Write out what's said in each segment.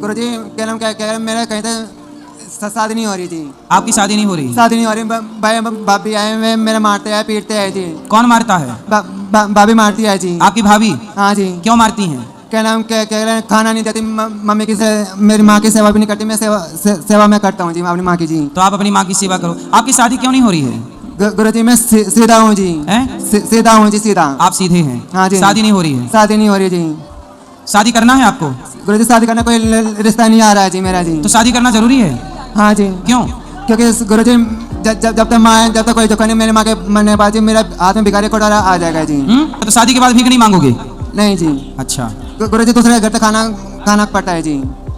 गुरुजी क्या नाम क्या मेरा कहीं तो शादी नहीं हो रही थी। आपकी शादी नहीं हो रही? शादी नहीं हो रही। भाई भाभी आए हुए मेरे मारते आए पीटते आए जी। कौन मारता है? भाभी मारती है जी। आपकी भाभी? हाँ जी। क्यों मारती हैं? क्या नाम क्या खाना नहीं देती मम्मी की मेरी माँ की सेवा भी नहीं करती। मैं सेवा मैं करता हूँ जी अपनी माँ की जी। तो आप अपनी माँ की सेवा करो। आपकी शादी क्यों नहीं हो रही है? गुरुजी मैं सीधा हूँ जी। सीधा हूँ जी सीधा। आप सीधे हैं? हाँ जी। शादी नहीं हो रही है? शादी नहीं हो रही जी। शादी करना है आपको? गुरुजी शादी करना कोई रिश्ता नहीं आ रहा है जी मेरा जी। तो शादी करना जरूरी है? हाँ जी। क्यों? क्योंकि गुरुजी जब तक माँ जब तक कोई दुकान मेरे माँ के मरने बाद जी मेरा हाथ में भिखारी कोटारा आ जाएगा जी। तो शादी के बाद भीख नहीं मांगोगे? नहीं जी। अच्छा। गुरुजी दूसरे घर तक खाना पड़ता है जी।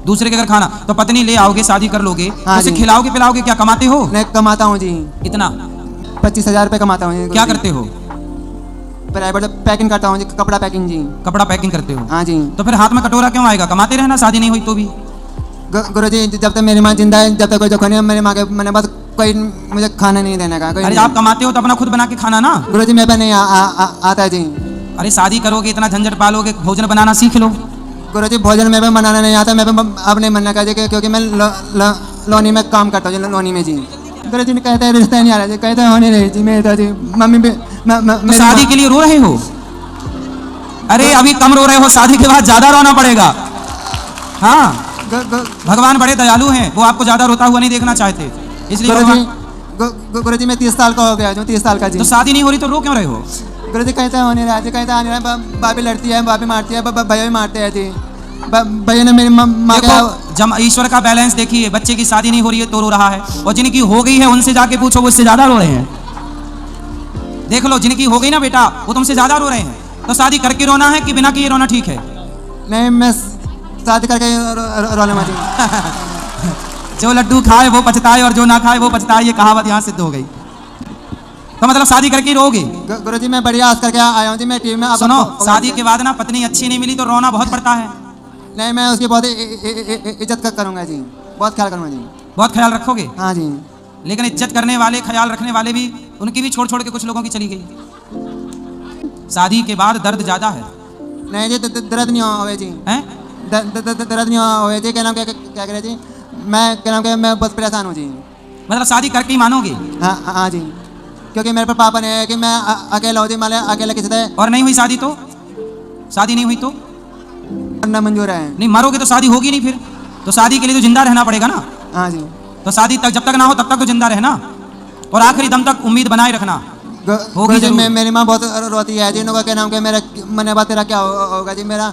दूसरे के घर खाना? तो पत्नी ले आओगे, शादी कर लोगे, हाँ उसे जी। खिलाओगे पिलाओगे? क्या कमाते हो? मैं कमाता हूँ जी। कितना? 25,000 रुपये कमाता हूँ। क्या करते हो? प्राइवेट पैकिंग करता हूँ जी। कपड़ा पैकिंग जी। कपड़ा पैकिंग करते हो? हाँ जी। तो फिर हाथ में कटोरा क्यों आएगा? कमाते रहना, शादी नहीं हुई तो भी। गुरुजी जब तक मेरी माँ जिंदा है जब तक कोई दुकान मेरी माँ के मैंने बस कोई मुझे खाना नहीं देने का। अरे आप कमाते हो तो अपना खुद बना के खाना ना। गुरुजी मेरे पे नहीं आता जी। अरे शादी करोगे, इतना झंझट पालोगे, भोजन बनाना सीख लो। गुरुजी भोजन मेरे पे बनाना नहीं आता। मेरे पे अब नहीं बनना चाहिए क्योंकि मैं लोनी में काम करता हूँ लोनी में जी। गुरुजी ने कहते हैं रिश्ता नहीं आ रहा जी। कहते हैं होने रही जी मेरे जी। मम्मी भी तो शादी के लिए रो रहे हो? अरे अभी कम रो रहे हो, शादी के बाद ज्यादा रोना पड़ेगा। हाँ, भगवान बड़े दयालु हैं, वो आपको ज्यादा रोता हुआ नहीं देखना चाहते, इसलिए। गुरुजी मैं 30 साल का हो गया जो 30 साल का जी। तो शादी नहीं हो रही तो रो क्यों रहे हो? गुरुजी कहते हैं होने रहा जी। कहते हैं भाभी लड़ती है, भाभी मारती है, भैया भी मारते हैं जी। भैया ने मेरी माँ जब ईश्वर का बैलेंस देखिए, बच्चे की शादी नहीं हो रही है तो रो रहा है, और जिनकी हो गई है उनसे जाके पूछो, वो इससे ज्यादा रो रहे हैं। देख लो, जिनकी हो गई ना बेटा, वो तुमसे ज्यादा रो रहे हैं। तो शादी करके रोना है कि बिना किए रोना ठीक है? नहीं, मैं शादी करके रोने वाली। जो लड्डू खाए वो पछताए और जो ना खाए वो पछताए, ये कहावत यहाँ सिद्ध हो गई। तो मतलब शादी करके रोगे? गुरुजी मैं बढ़िया आस करके आया हूँ जी। मैं टीवी में सुनो, शादी के बाद ना पत्नी अच्छी नहीं मिली तो रोना बहुत पड़ता है। नहीं, मैं उसकी बहुत इज्जत करूंगा जी। बहुत ख्याल करूंगा जी। बहुत ख्याल रखोगे? हाँ जी। लेकिन इज्जत करने वाले, ख्याल रखने वाले भी, उनकी भी छोड़ छोड़ के कुछ लोगों की चली गई। शादी के बाद दर्द ज्यादा है। नहीं जी, दर्द नहीं हुए जी। हैं? दर्द नहीं हुए जी। क्या नाम क्या करे जी। मैं क्या नाम क्या मैं बहुत परेशान हूँ जी। मतलब शादी करके ही मानोगे? हाँ जी। क्योंकि मेरे पर पापा ने है कि मैं अकेला हूँ जी। मैं अकेला किसी से। और नहीं हुई शादी तो? शादी नहीं हुई तो ना मंजूर है। नहीं, मरोगे तो शादी होगी नहीं फिर। तो शादी के लिए तो जिंदा रहना पड़ेगा ना। हाँ जी। तो शादी तक जब तक ना हो तब तक तो जिंदा रहना, और आखिरी दम तक उम्मीद बनाए रखना। होगी जरूर। मेरी माँ बहुत रोती है जी। इनका क्या नाम क्या मेरा मन बात तेरा क्या होगा जी। मेरा